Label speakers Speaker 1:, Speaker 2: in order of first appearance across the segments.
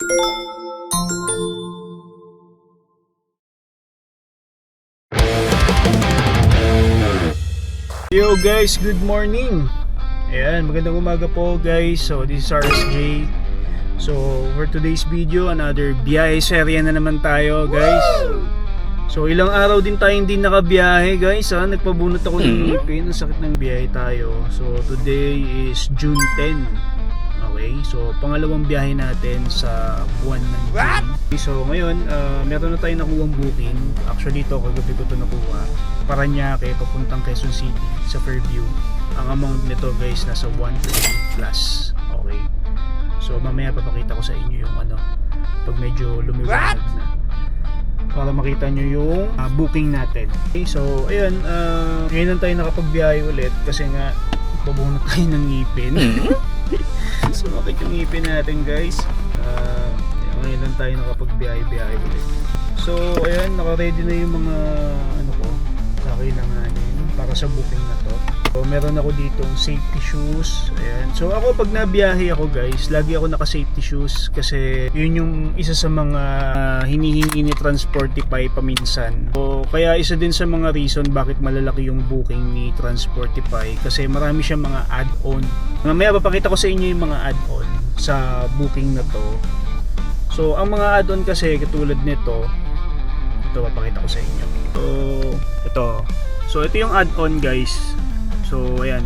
Speaker 1: Yo guys, good morning. Ayan, magandang umaga po guys. So this is RSJ. So for today's video, another biyahe serye na naman tayo guys. So ilang araw din tayo hindi nakabiyahe guys ha. Nagpabunot ako ng ngipin, ang sakit ng biyahe tayo. So today is June 10. Okay, so pangalawang biyahe natin sa buwan ng June. So ngayon, meron na tayong nakuhang booking. Actually ito, kagabi ko ito nakuha. Paranaque, papuntang Quezon City sa Fairview. Ang amount nito guys, nasa 120 plus. Okay, so mamaya papakita ko sa inyo yung pag medyo lumiwanag na, para makita nyo yung booking natin. Okay, so ayun, ngayon lang tayo nakapagbiyahe ulit kasi nga pabunot tayo ng ngipin. So makita yung ngipin natin guys. Ngayon lang tayo nakapagbiyahe ulit. So ayan, naka-ready na yung mga kailanganin para sa booking na to. So meron ako ditong safety shoes. Ayan. So ako pag nabiyahe ako guys, lagi ako naka safety shoes kasi yun yung isa sa mga hinihingi ni Transportify paminsan. So kaya isa din sa mga reason bakit malalaki yung booking ni Transportify, kasi marami siyang mga add-on. Mamaya papakita ko sa inyo yung mga add-on sa booking na to. So ang mga add-on kasi katulad nito, ito papakita ko sa inyo. So ito yung add-on guys. So ayan,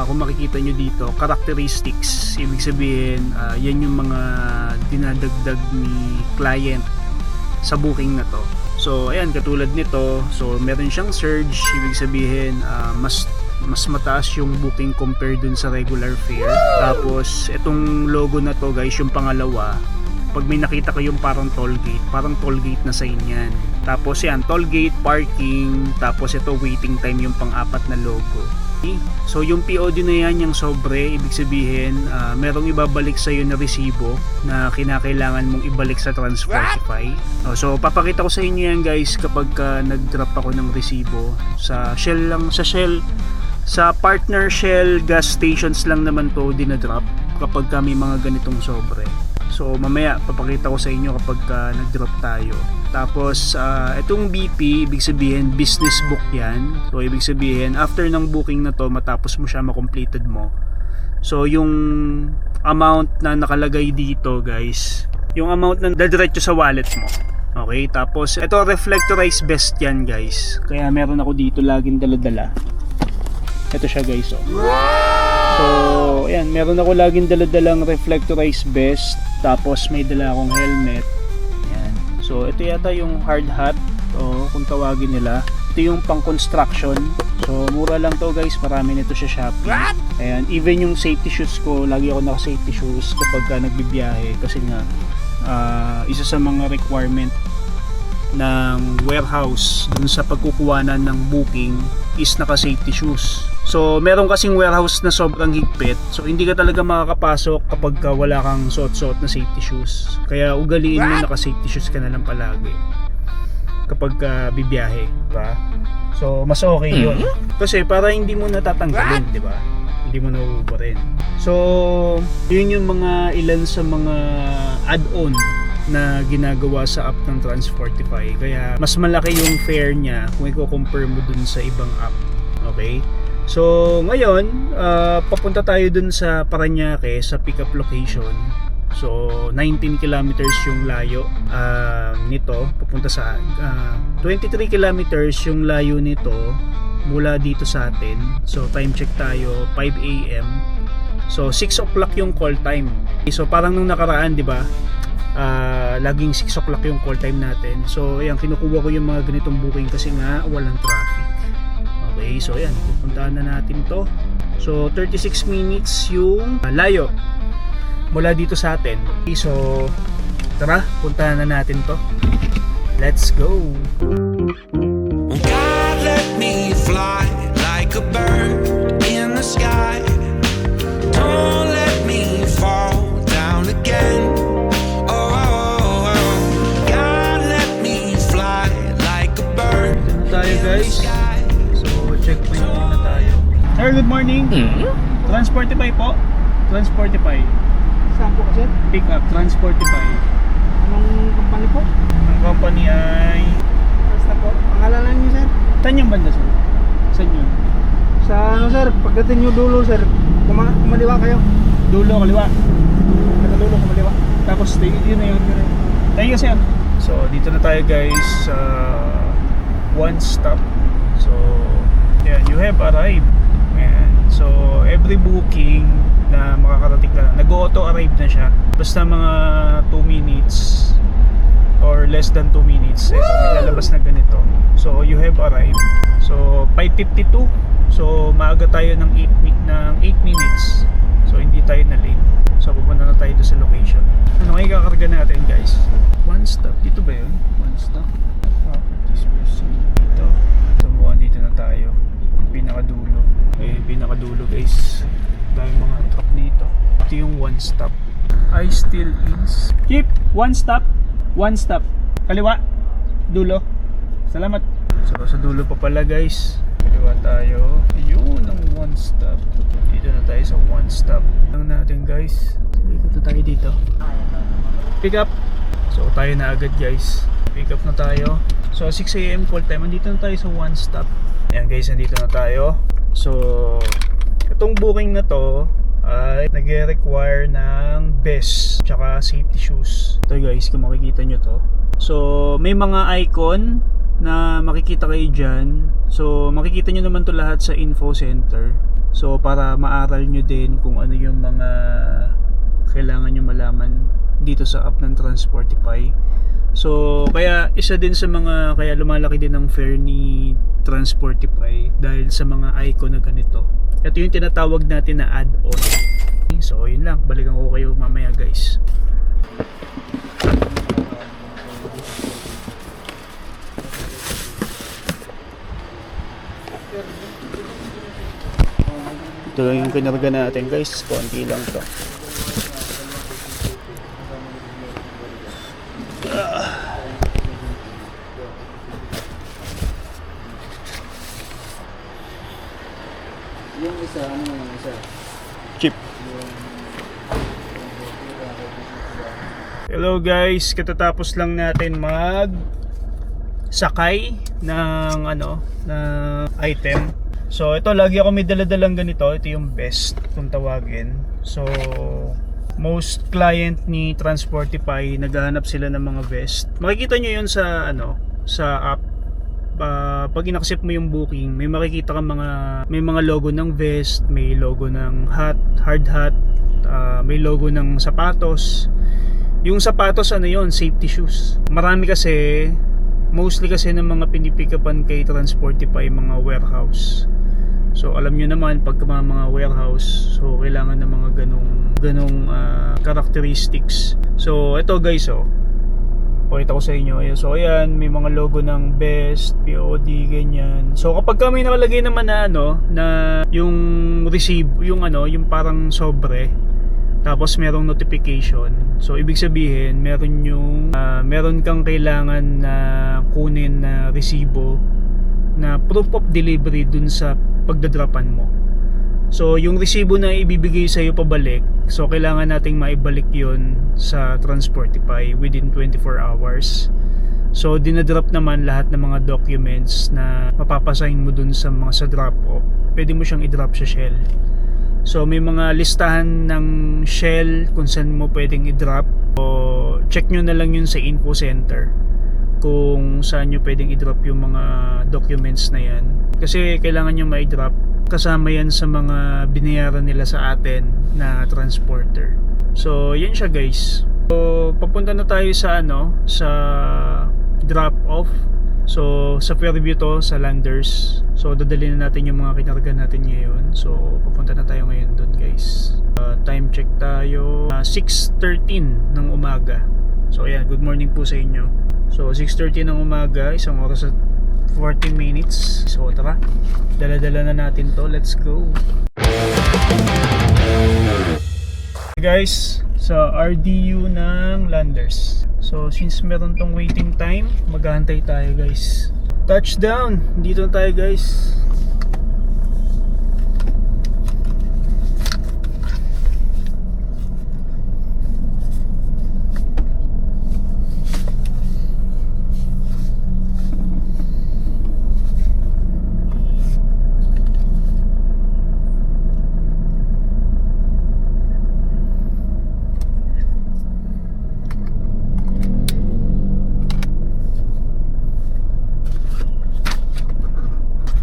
Speaker 1: kung makikita nyo dito, characteristics, ibig sabihin yan yung mga dinadagdag ni client sa booking na to. So ayan, katulad nito, so meron siyang surge, ibig sabihin mas mataas yung booking compared dun sa regular fare. Tapos itong logo na to guys, yung pangalawa, pag may nakita kayong parang toll gate na sign yan. Tapos yan, toll gate, parking, tapos ito waiting time, yung pang-apat na logo. Okay? So yung POD na yan, yung sobre, ibig sabihin merong ibabalik sa iyo na resibo na kinakailangan mong ibalik sa Transportify. So papakita ko sa inyo yan guys kapag nag-drop ako ng resibo sa Shell lang, sa partner Shell gas stations lang naman to dinadrop kapag may mga ganitong sobre. So mamaya papakita ko sa inyo kapag nag-drop tayo. Tapos itong BP, ibig sabihin business book yan. So ibig sabihin after ng booking na to, matapos mo siya ma-completed mo, so yung amount na nakalagay dito guys, yung amount na dadiretso sa wallet mo. Okay, tapos ito reflectorized vest yan guys. Kaya meron ako dito laging dala-dala. Ito siya guys, oh. So ayan, meron ako laging dala-dalang reflectorized vest. Tapos may dala akong helmet. Ayan. So ito yata yung hard hat, kung tawagin nila. Ito yung pang construction. So mura lang to guys, marami nito sa Shopee. Ayan, even yung safety shoes ko, lagi ako naka safety shoes kapag nagbibiyahe kasi nga isa sa mga requirement ng warehouse dun sa pagkukuhanan ng booking is naka safety shoes. So meron kasing warehouse na sobrang higpit, so hindi ka talaga makakapasok kapag wala kang suot-suot na safety shoes. Kaya ugaliin mo naka safety shoes ka na lang palagi kapag bibiyahe, diba? So mas okay yun kasi para hindi mo natatanggalin, diba? Hindi mo nauuburin. So yun yung mga ilan sa mga add-on na ginagawa sa app ng Transportify. Kaya mas malaki yung fare niya kung i-compare mo dun sa ibang app. Okay? So ngayon, papunta tayo dun sa Paranaque sa pick-up location. So 19 kilometers yung layo nito papunta sa 23 kilometers yung layo nito mula dito sa atin. So time check tayo 5 AM. So 6 o'clock yung call time. So parang nung nakaraan, di ba? Laging 6 o'clock yung call time natin. So ayan, kinukuha ko yung mga ganitong booking kasi nga walang traffic. Okay, so ayan, pupuntahan na natin to. So 36 minutes yung layo mula dito sa atin. Okay, so tara, puntahan na natin to. Let's go.
Speaker 2: God, let me fly like a bird in the sky. Don't let me fall down again.
Speaker 1: Guys, so checkpoint muna tayo. Sir, good morning. Transportify po. Transportify.
Speaker 3: Saan po kasi?
Speaker 1: Pick up, Transportify. Saan yung banda, sir? Saan yun?
Speaker 3: Sa ano sir, pagdating nyo dulo sir, kumaliwa kayo.
Speaker 1: Dulo, kaliwa.
Speaker 3: Nakadulo, kumaliwa.
Speaker 1: Tapos, yun na yun. Thank you, sir. So, dito na tayo guys sa one stop. So, yeah, you have arrived. Ayan. So, every booking na makakarating ka lang, nag-auto arrive na siya. Basta mga 2 minutes or less than 2 minutes, ito, may lalabas na ganito. So, you have arrived. So, 5:52. So, maaga tayo ng 8 minutes. So, hindi tayo na late. So, pupunta na tayo doon sa location. Ano kayo kakarga natin, guys? One stop. Dito ba yun? One stop. Properties person. Dito. Tumuhan dito na tayo. Pinakadulo. Pinakadulo, guys. Dahil mga truck dito. Ito yung one stop. I still is. Keep. One stop. One stop. Kaliwa. Dulo. Salamat. So, sa dulo pa pala, guys. Kaliwa tayo. Yun ang one stop. Dito na tayo sa one stop. Lang natin, guys. Ikot na tayo dito. Pick up. So, tayo na agad, guys. Pick up na tayo. So, 6 AM call time. Andito na tayo sa one stop. Ayan, guys. Andito na tayo. So, itong booking na to ay nag-require ng vest tsaka safety shoes. Ito, guys, kung makikita nyo to. So, may mga icon na makikita kayo dyan. So, makikita nyo naman to lahat sa info center. So, para maaral nyo din kung ano yung mga kailangan nyo malaman dito sa app ng Transportify. So, kaya isa din sa mga, kaya lumalaki din ang fare ni Transportify dahil sa mga icon na ganito. Ito yung tinatawag natin na add-on. So, yun lang. Balikan ko kayo mamaya, guys. Ito lang yung kinarga natin, guys. Konti lang to.
Speaker 3: Yung isa, ano yung isa?
Speaker 1: Chip. Hello guys, katatapos lang natin mag sakay ng item. So ito, lagi ako may daladalang ganito. Ito yung best kung tawagin. So most client ni Transportify, naghahanap sila ng mga vest. Makikita nyo yun sa sa app. Pag in-accept mo yung booking, may makikita ka may mga logo ng vest, may logo ng hat, hard hat, may logo ng sapatos. Yung sapatos, yun, safety shoes. Marami kasi, mostly kasi ng mga pinipikapan kay Transportify, mga warehouse. So alam nyo naman, pag mga warehouse, so kailangan ng mga ganong characteristics. So ito, guys, pakita ko sa inyo. So ayan, may mga logo ng best, POD, ganyan. So kapag may nakalagay naman na yung receive, yung parang sobre, tapos merong notification. So ibig sabihin, meron kang kailangan na kunin na resibo na proof of delivery dun sa pagdadropan mo. So yung resibo na ibibigay sa iyo pabalik, so kailangan nating maibalik yon sa Transportify within 24 hours. So dinadrop naman lahat ng mga documents na mapapasign mo dun sa drop off. Pwede mo siyang i-drop sa Shell. So may mga listahan ng Shell kung saan mo pwedeng i-drop. So check nyo na lang yun sa info center kung saan nyo pwedeng i-drop yung mga documents na yan. Kasi kailangan nyo ma-i-drop. Kasama yan sa mga binayaran nila sa atin na transporter. So yan siya, guys. So papunta na tayo sa sa drop off. So sa Fairview to, sa Landers. So dadalhin na natin yung mga kinarga natin ngayon. So papunta na tayo ngayon doon, guys. Time check tayo, 6:13 ng umaga. So ayan, good morning po sa inyo. So 6:30 ng umaga, isang oras at 40 minutes. So tara, dala-dala na natin to. Let's go. Guys, sa RDU ng Landers. So since meron tong waiting time, maghahantay tayo, guys. Touchdown, dito na tayo, guys.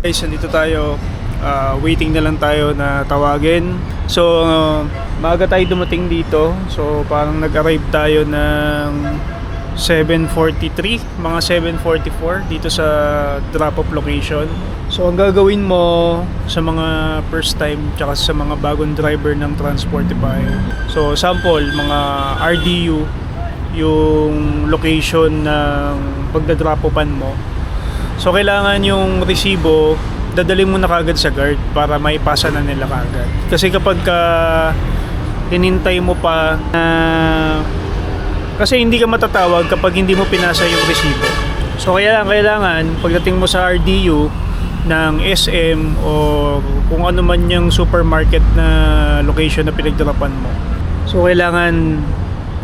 Speaker 1: Guys, nandito tayo. Waiting na lang tayo na tawagin. So, maaga tayo dumating dito. So, parang nag-arrive tayo ng 7:43, mga 7:44 dito sa drop-off location. So, ang gagawin mo sa mga first time tsaka sa mga bagong driver ng Transportify. So, sample, mga RDU, yung location ng pagda-drop-offan mo. So, kailangan yung resibo dadalhin mo na kagad sa guard para maipasa na nila kagad. Kasi kapag hinintay mo pa kasi hindi ka matatawag kapag hindi mo pinasa yung resibo. So kailangan pagdating mo sa RDU ng SM o kung ano man yung supermarket na location na pinagdarapan mo. So kailangan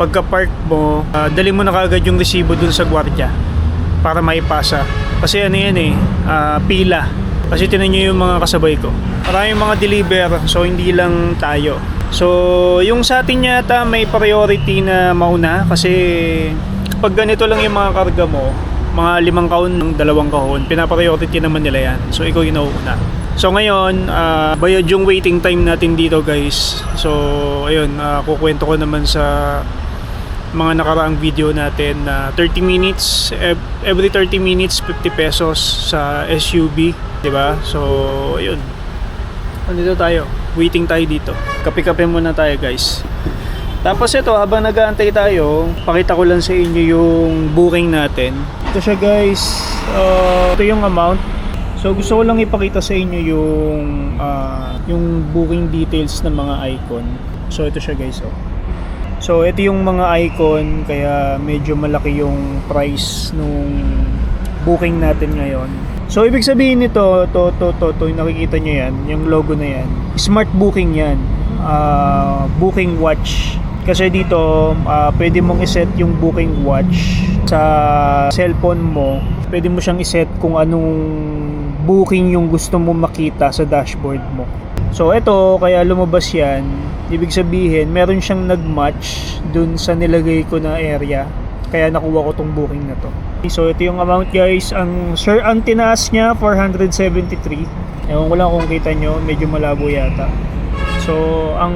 Speaker 1: pagka-park mo, dalhin mo na kagad yung resibo dun sa gwardiya para maipasa. Kasi ano yan pila. Kasi tinan nyo yung mga kasabay ko. Maraming mga deliver, so hindi lang tayo. So, yung sa atin yata may priority na mauna kasi pag ganito lang yung mga karga mo, mga 5 kahon ng 2 kahon, pinapriority naman nila yan. So, ikaw yung nauuna. So, ngayon, bayad yung waiting time natin dito guys. So, ayun, kukwento ko naman sa mga nakaraang video natin na 30 minutes, every 30 minutes, 50 pesos sa SUV. Diba? So, ayun. Nandito tayo. Waiting tayo dito. Kape-kape muna tayo, guys. Tapos ito, habang nag-aantay tayo, pakita ko lang sa inyo yung booking natin. Ito siya, guys. Ito yung amount. So, gusto ko lang ipakita sa inyo yung booking details ng mga icon. So, ito siya, guys. So, ito yung mga icon, kaya medyo malaki yung price nung booking natin ngayon. So, ibig sabihin nito, yung nakikita nyo yan, yung logo na yan, smart booking yan, booking watch. Kasi dito, pwede mong iset yung booking watch sa cellphone mo. Pwede mo siyang iset kung anong booking yung gusto mo makita sa dashboard mo. So, ito, kaya lumabas yan, ibig sabihin, meron siyang nag-match dun sa nilagay ko na area. Kaya nakuha ko tong booking na to. So ito yung amount guys. Ang tinaas niya 473. Ewan ko lang kung kita nyo, medyo malabo yata. So ang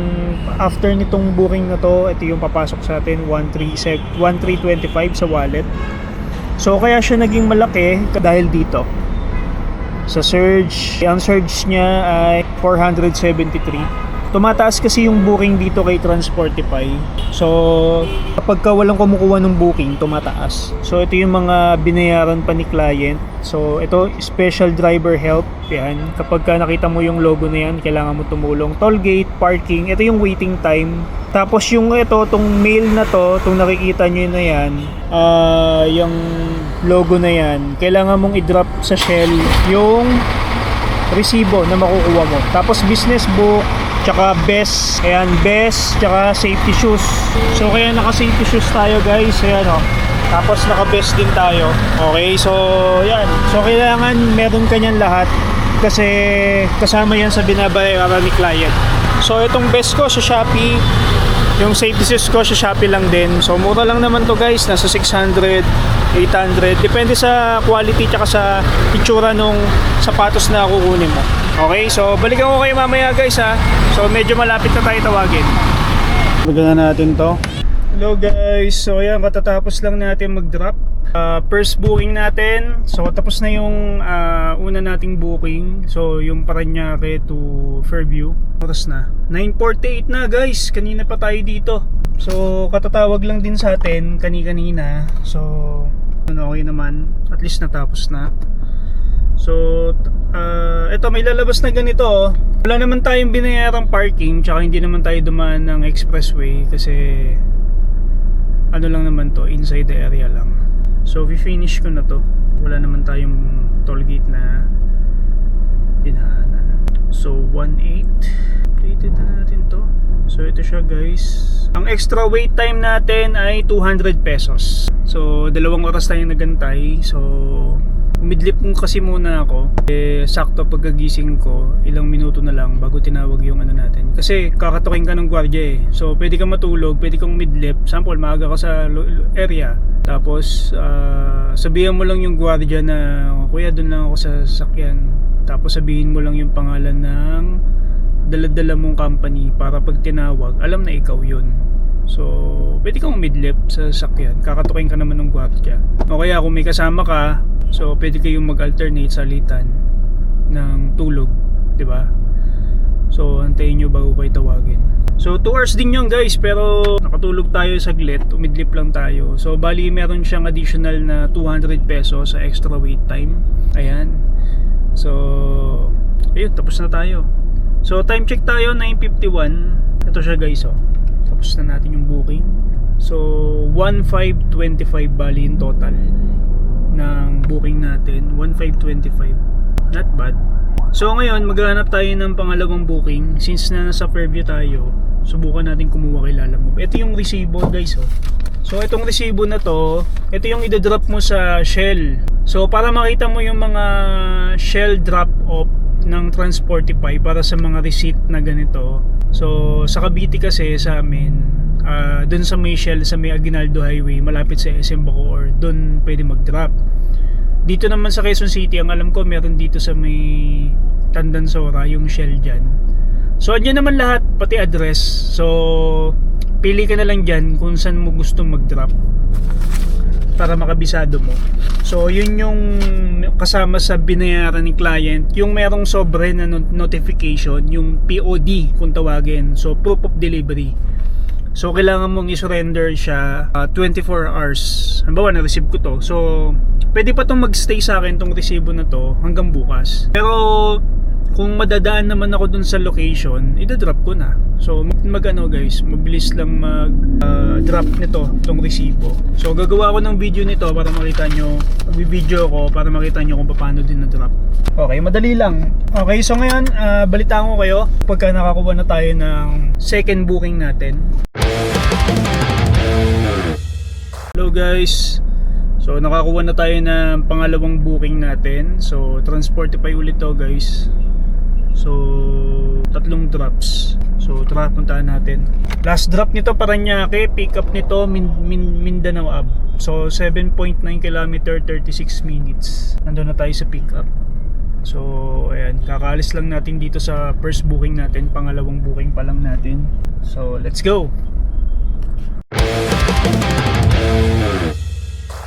Speaker 1: after nitong booking na to, ito yung papasok sa atin 1325 sa wallet. So kaya siya naging malaki dahil dito. Sa surge, ang surge niya ay 473. Tumataas kasi yung booking dito kay Transportify. So, kapag walang kumukuha ng booking, tumataas. So, ito yung mga binayaran pa ni client. So, ito, special driver help. Yan. Kapag nakita mo yung logo na yan, kailangan mo tumulong. Toll gate, parking, ito yung waiting time. Tapos yung ito, itong mail na to, itong nakikita nyo na yan, yung logo na yan, kailangan mong i-drop sa shell yung resibo na makukuha mo. Tapos business book, tsaka best, ayan, best, tsaka safety shoes. So kaya naka safety shoes tayo guys, ayan tapos naka best din tayo. Okay, so yan, so kailangan meron ka nyan lahat kasi kasama yan sa binabayaran ni client. So itong best ko sa Shopee, yung safety shoes ko sa Shopee lang din. So mura lang naman to guys, nasa 600, 800, depende sa quality tsaka sa itsura nung sapatos na kukunin mo. Okay, so balikan ko kayo mamaya guys ha. So medyo malapit na tayo tawagin. Balikan na natin to. Hello guys, so ayan, katatapos lang natin mag-drop. First booking natin. So tapos na yung una nating booking. So yung Parañaque to Fairview. Oras na 9:48 na guys, kanina pa tayo dito. So katatawag lang din sa atin kanina. So okay naman, at least natapos na. So ito may lalabas na ganito. Wala naman tayong binayarang parking, tsaka hindi naman tayo dumaan ng expressway kasi ano lang naman to, inside the area lang. So finish ko na to. Wala naman tayong toll gate na dinaanan. So 1.8 completed na natin to. So ito siya guys. Ang extra wait time natin ay 200 pesos. So 2 oras tayong nagantay. So umidlip mo kasi muna ako. Sakto pagkagising ko, ilang minuto na lang bago tinawag yung ano natin. Kasi kakatukin ka ng gwardiya So pwede kang matulog, pwede kang umidlip. Sample, maaga ka sa area. Tapos sabihan mo lang yung gwardiya na, kuya doon lang ako sa sasakyan. Tapos sabihin mo lang yung pangalan ng dala-dala mong company para pag tinawag, alam na ikaw yun. So, pwede kang umidlip sa sasakyan. Kakatukin ka naman ng gwardiya. O kaya kung may kasama ka, so pwede kayong mag-alternate salitan ng tulog, 'di ba? So, antayin nyo bago kayo tawagin. So, 2 hours din yun guys, pero nakatulog tayo saglit, umidlip lang tayo. So, bali meron siyang additional na 200 pesos sa extra wait time. Ayan. So, ayun, tapos na tayo. So, time check tayo, 9:51. Ito siya guys, oh. Tapos na natin yung booking. So, 1,525 bali in total ng booking natin. 1,525. Not bad. So ngayon, maghahanap tayo ng pangalawang booking. Since na nasa Fairview tayo, subukan natin kumuha kay Lalamove. Ito yung resibo guys, oh. So itong resibo na to, ito yung idodrop mo sa Shell. So para makita mo yung mga Shell drop-off ng Transportify para sa mga receipt na ganito. So sa Cavite kasi sa amin, dun sa may Shell, sa may Aguinaldo Highway, malapit sa SM Bacoor, dun pwede mag-drop. Dito naman sa Quezon City, ang alam ko meron dito sa may Tandansora, yung Shell dyan. So andyan naman lahat, pati address. So pili ka na lang dyan kung saan mo gusto mag-drop para makabisado mo. So yun yung kasama sa binayaran ni client, yung merong sobre na notification, yung POD kung tawagin. So proof of delivery. So kailangan mong i-surrender siya 24 hours. Halimbawa na-receive ko to. So pwede pa tong magstay sa akin tong resibo na to hanggang bukas. Pero kung madadaan naman ako dun sa location, i-drop ko na. So mag-ano guys, mabilis lang mag-drop nito, tong resibo. So gagawa ko ng video nito para makita nyo, mag-video ko para makita nyo kung paano din na-drop. Okay, madali lang. Okay, so ngayon, balitaan ko kayo pagka nakakuha na tayo ng second booking natin. Hello guys. So nakakuha na tayo ng pangalawang booking natin. So Transportify ulit to guys. So 3 drops. So tara, puntahan natin. Last drop nito Parañaque, pick up nito Mindanao Ave. So 7.9 km, 36 minutes. Nandun na tayo sa pick up. So ayan, kakaalis lang natin dito sa first booking natin, pangalawang booking pa lang natin. So let's go.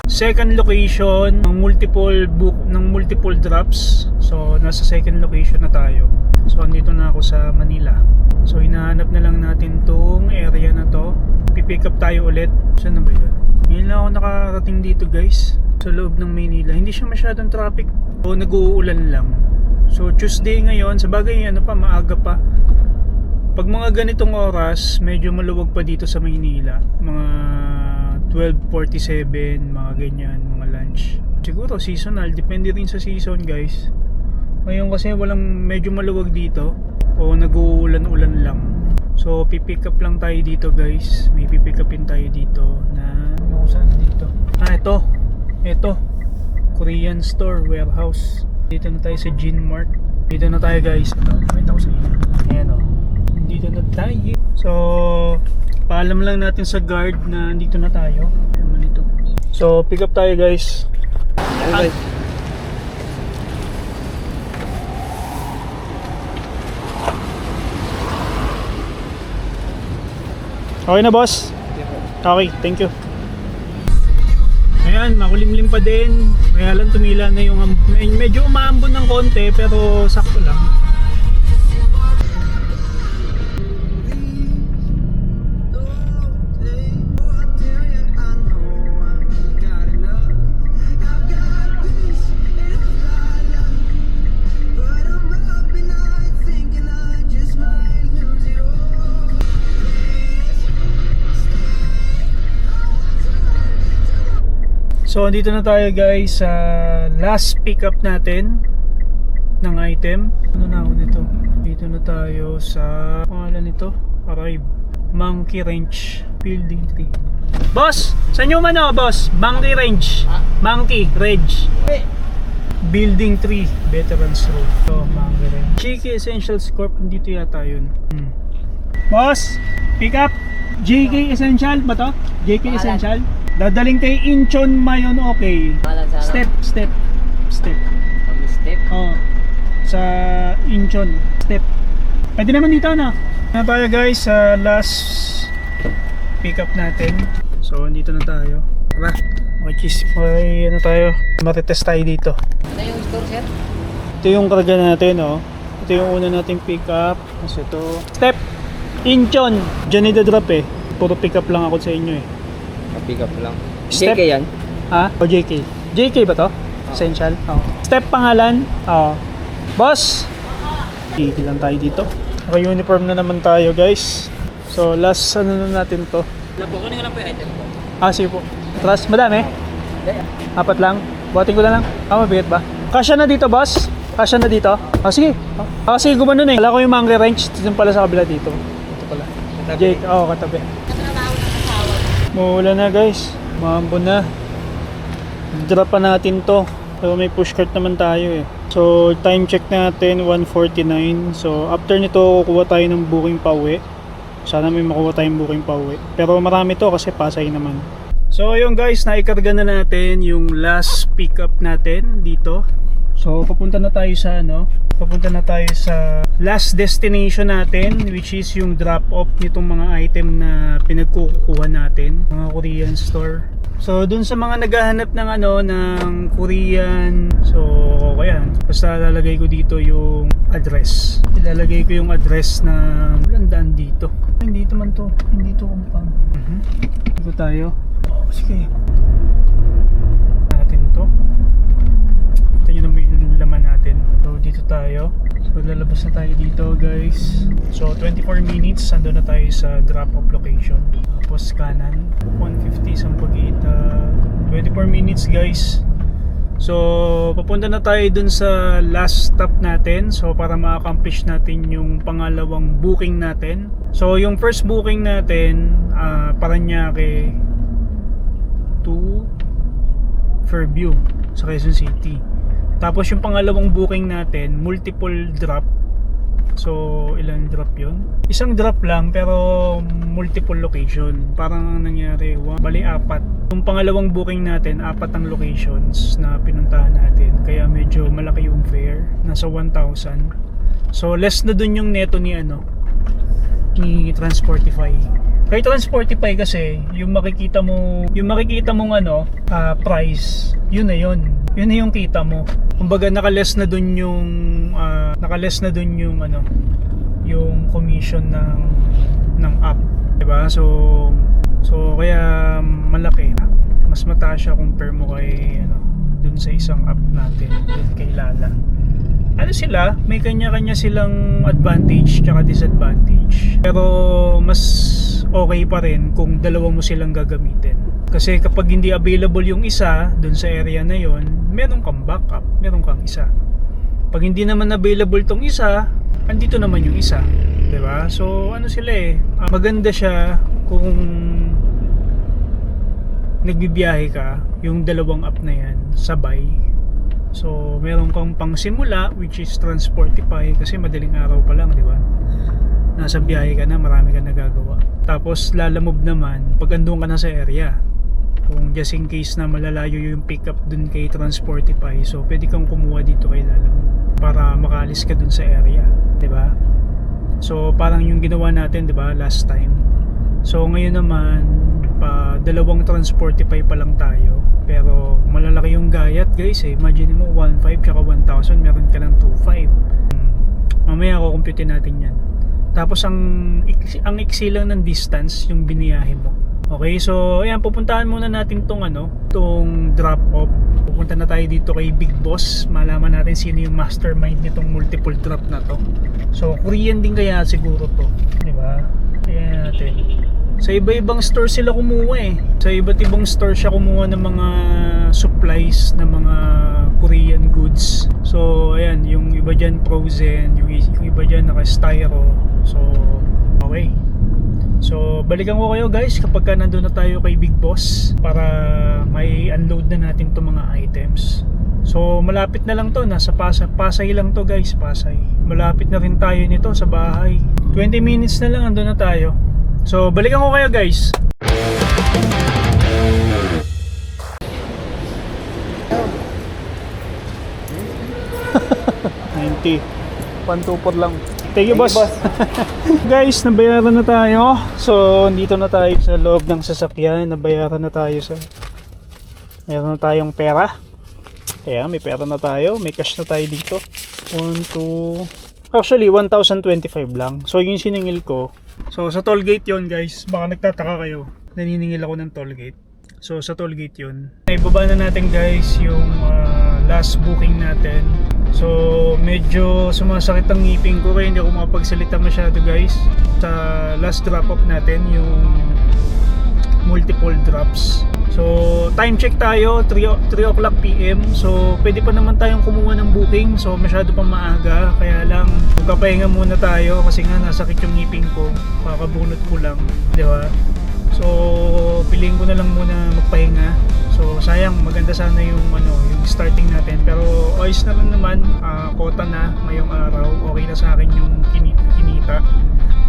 Speaker 1: Second location ng multiple drops. So nasa second location na tayo. So andito na ako sa Manila. So hinahanap na lang natin tong area na to. Pipick up tayo ulit. Saan na ba yun? Ngayon lang ako nakarating dito guys, sa loob ng Manila. Hindi siya masyadong traffic. So nag-uulan lang. So Tuesday ngayon, sa bagay ano pa, maaga pa. Pag mga ganitong oras, medyo maluwag pa dito sa Manila. Mga 12:47, mga ganyan, mga lunch. Siguro seasonal, depende rin sa season guys. Ngayon kasi walang, medyo maluwag dito o nag-uulan-ulan lang. So pipick up lang tayo dito guys. May pipick upin tayo dito na ano, saan dito? Ito Korean store, warehouse. Dito na tayo sa Ginmart. Dito na tayo guys. Ito, pakita ko sa inyo. Ayan o. Dito na tayo. So paalam lang natin sa guard na dito na tayo. Ayan ito. So pick up tayo guys. Okay. Okay na boss? Okay, thank you. Ayan, makulimlim pa din. Kaya lang tumila na yung medyo umaambon ng konti pero sakto lang. So dito na tayo guys sa last pickup natin ng item. Ano na ako nito? Dito na tayo sa pangalan nito, Arrive Monkey Ranch Building 3. Boss! Saan yung ano boss? Monkey Ranch. Monkey Ranch Building 3 Veterans Road. So Monkey Ranch. JK Essentials Corp, dito yata yun. Boss! Pick up! JK Essential ba to? JK Essential? Dadaling kay Incheon Mayon, okay. Step.
Speaker 4: Step?
Speaker 1: Oh. sa Incheon step. Pwede naman dito na. Na tayo guys sa last pick up natin. So dito na tayo. Tara. May ano tayo. Matitest tayo dito.
Speaker 4: Ito yung store, sir?
Speaker 1: Ito yung karga natin, oh. Ito yung una nating pick up. Kasi ito. Step. Incheon. Diyan i-drop eh. Puro pick up lang ako sa inyo eh.
Speaker 4: Pick up lang.
Speaker 1: Step.
Speaker 4: JK yan?
Speaker 1: Ha? O JK? JK ba to? Essential? Oo. Step pangalan? Oo. Boss! Hindi lang tayo dito. Naka-uniform na naman tayo guys. So last ano na natin to.
Speaker 4: Kunin ko lang po yung item ko.
Speaker 1: Sige po. Trust, madami? 4 lang? Buhatin ko na lang. Mabigat ba? Kasya na dito boss? Kasya na dito? Sige. Sige gumano na eh. Wala ko yung monkey wrench. Dito pala sa kabila dito. Ito pala. Jake, katabi. Mula na guys. Mambo na. Drop pa natin to. So may pushcart naman tayo eh. So time check natin 1:49. So after nito kukuha tayo ng booking pa uwi. Sana may makuha tayong booking pa uwi. Pero marami to kasi Pasay naman. So ayun guys, naikarga na natin yung last pickup natin dito. So papunta na tayo sa papunta na tayo sa last destination natin, which is yung drop off nitong mga item na pinagkukuha natin, mga Korean store. So dun sa mga naghahanap ng ng Korean, so ayan, basta lalagay ko dito yung address. Ilalagay ko yung address na walang daan dito. Hindi man to, hindi to compound. Dito tayo. Sige. Natin to. Ito nyo naman yung laman natin. So dito tayo. So lalabas na tayo dito guys. So 24 minutes ando na tayo sa drop off location. Tapos kanan 150 Sampaguita. 24 minutes guys. So papunta na tayo dun sa last stop natin. So para ma-accomplish natin yung pangalawang booking natin. So yung first booking natin Paranaque to Fairview sa Quezon City. Tapos yung pangalawang booking natin, multiple drop. So ilang drop yun? Isang drop lang pero multiple location. Parang ang nangyari, bali 4. Yung pangalawang booking natin, 4 ang locations na pinuntahan natin. Kaya medyo malaki yung fare, nasa 1,000. So less na dun yung neto ni ni Transportify. Kay Transportify kasi yung makikita mong price, yun na yung kita mo. Kumbaga naka-less na dun yung yung commission ng app, 'di ba? So kaya malaki. Mas mataas siya compare mo kay dun sa isang app natin, dun kay Lala. Sila, may kanya-kanya silang advantage tsaka disadvantage. Pero mas okay pa rin kung dalawa mo silang gagamitin. Kasi kapag hindi available yung isa dun sa area na yon, meron kang backup, meron kang isa. Pag hindi naman available tong isa, andito naman yung isa, 'di ba? So sila maganda siya kung nagbibiyahe ka, yung dalawang app na yan sabay. So meron kang pangsimula, which is Transportify, kasi madaling araw pa lang, di ba? Nasa biyahe ka na, marami ka nagagawa. Tapos Lalamove naman pag andun ka na sa area. Kung just in case na malalayo yung pick up dun kay Transportify, so pwede kang kumuha dito kay Lalamove para makaalis ka dun sa area, di ba? So parang yung ginawa natin, di ba, last time. So ngayon naman dalawang Transportify pa lang tayo, pero malalaki yung gayat guys Imagine mo 1.5 tsaka 1,000, meron ka ng 2.5. Mamaya ko compute natin yan. Tapos ang iksi lang ng distance yung biniyahe mo. Okay, so ayan, pupuntahan muna natin tong drop off. Pupunta na tayo dito kay Big Boss. Malaman natin sino yung mastermind nitong multiple drop na to. So Korean din kaya siguro to, di ba? Kaya natin sa iba-ibang store sila kumuha Sa iba't ibang store siya kumuha ng mga supplies ng mga Korean goods. So ayan, yung iba dyan frozen, yung iba dyan naka-styro. So okay. So balikan ko kayo guys kapag nandun na tayo kay Big Boss para may unload na natin itong mga items. So malapit na lang to, nasa Pasay lang to guys, Pasay. Malapit na rin tayo nito sa bahay. 20 minutes na lang andun na tayo. So balikan ko kayo guys. 19 124 lang. Thank you, boss. Guys, nabayaran na tayo. So, dito na tayo sa loob ng sasakyan. Nabayaran na tayo sa... Meron na tayong pera. Kaya, may pera na tayo. May cash na tayo dito. 1, 2... Actually, 1,025 lang. So, yung siningil ko. So, sa toll gate yun, guys. Baka nagtataka kayo. Naniningil ako ng toll gate. So, sa toll gate yun. Ibaba na natin, guys, yung last booking natin. So, medyo sumasakit ang ngipin ko kaya hindi ako makapagsalita masyado, guys. Sa last drop off natin, yung multiple drops. So, time check tayo, 3 o'clock PM. So, pwede pa naman tayong kumuha ng booking. So, masyado pang maaga. Kaya lang, magpapahinga muna tayo kasi nga nasakit yung ngipin ko. Kakabunot ko lang, di ba? So, piliin ko na lang muna magpahinga. So, sayang, maganda sana yung yung starting natin. Pero ayos na lang naman, kota na ngayong araw. Okay na sa akin yung kinita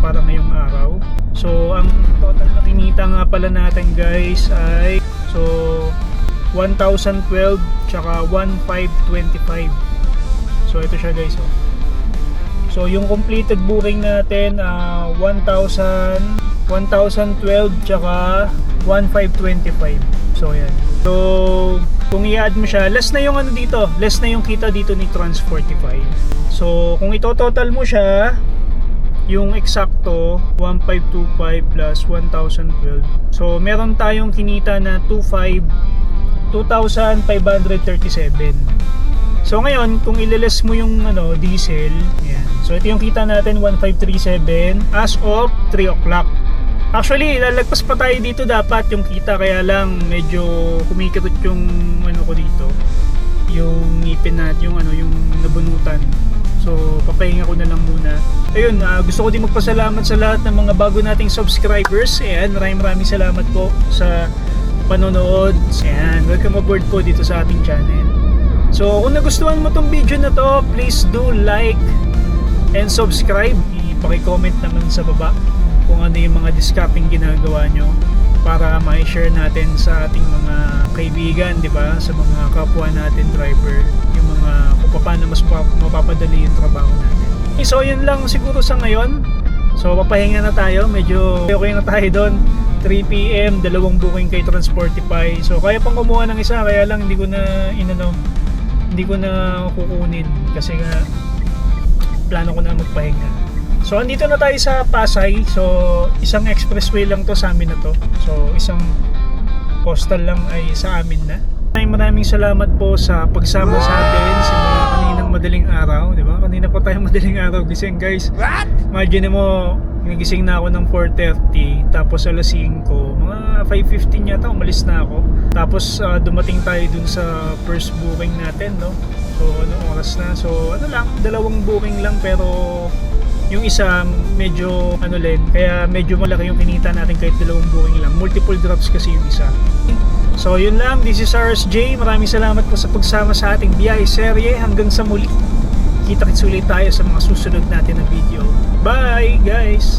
Speaker 1: para ngayong araw. So, ang total na kinita nga pala natin, guys, ay 1,012 tsaka 1,525. So, ito siya, guys. So, yung completed booking natin, 1,012 tsaka 1,525. So, yan. So, kung i-add mo siya, less na yung dito, less na yung kita dito ni Trans45. So, kung ito-total mo siya, yung eksakto, 1,525 plus 1,012. So, meron tayong kinita na 2,537. So, ngayon, kung ililess mo yung diesel, yan. So, ito yung kita natin, 1,537 as of 3 o'clock. Actually, lalagpas pa tayo dito dapat yung kita, kaya lang medyo kumikirot yung ko dito, yung ngipin natin, yung nabunutan. So, papahinga ko na lang muna. Ayun, gusto ko din magpasalamat sa lahat ng mga bago nating subscribers. Ayan, maraming salamat po sa panonood. Ayan, welcome aboard po dito sa ating channel. So, kung nagustuhan mo tong video na to, please do like and subscribe. I-comment naman sa baba kung ano yung mga discarding ginagawa nyo para ma-share natin sa ating mga kaibigan, di ba? Sa mga kapwa natin driver, yung mga kung paano mas mapapadali yung trabaho natin. Okay, so yun lang siguro sa ngayon. So papahinga na tayo, medyo okay na tayo doon. 3 PM, dalawang booking kay Trans45. So kaya pang kumuha ng isa, kaya lang hindi ko na kukunin kasi nga plano ko na magpahinga. So, andito na tayo sa Pasay. So, isang expressway lang to sa amin na to. So, isang postal lang ay sa amin na. Maraming salamat po sa pagsama sa atin sa mga kaninang madaling araw, di ba? Kanina pa tayo madaling araw gising, guys. Imagine mo, nagising na ako ng 4:30, tapos alas 5, mga 5:15 yata, umalis na ako. Tapos dumating tayo dun sa first booking natin, no? So, anong oras na? So, dalawang booking lang, pero yung isa medyo kaya medyo malaki yung kinita natin kahit dalawang booking lang. Multiple drops kasi yung isa. So yun lang, this is RSJ. Maraming salamat po sa pagsama sa ating biyahe serye. Hanggang sa muli, kita-kits ulit tayo sa mga susunod natin na video. Bye guys!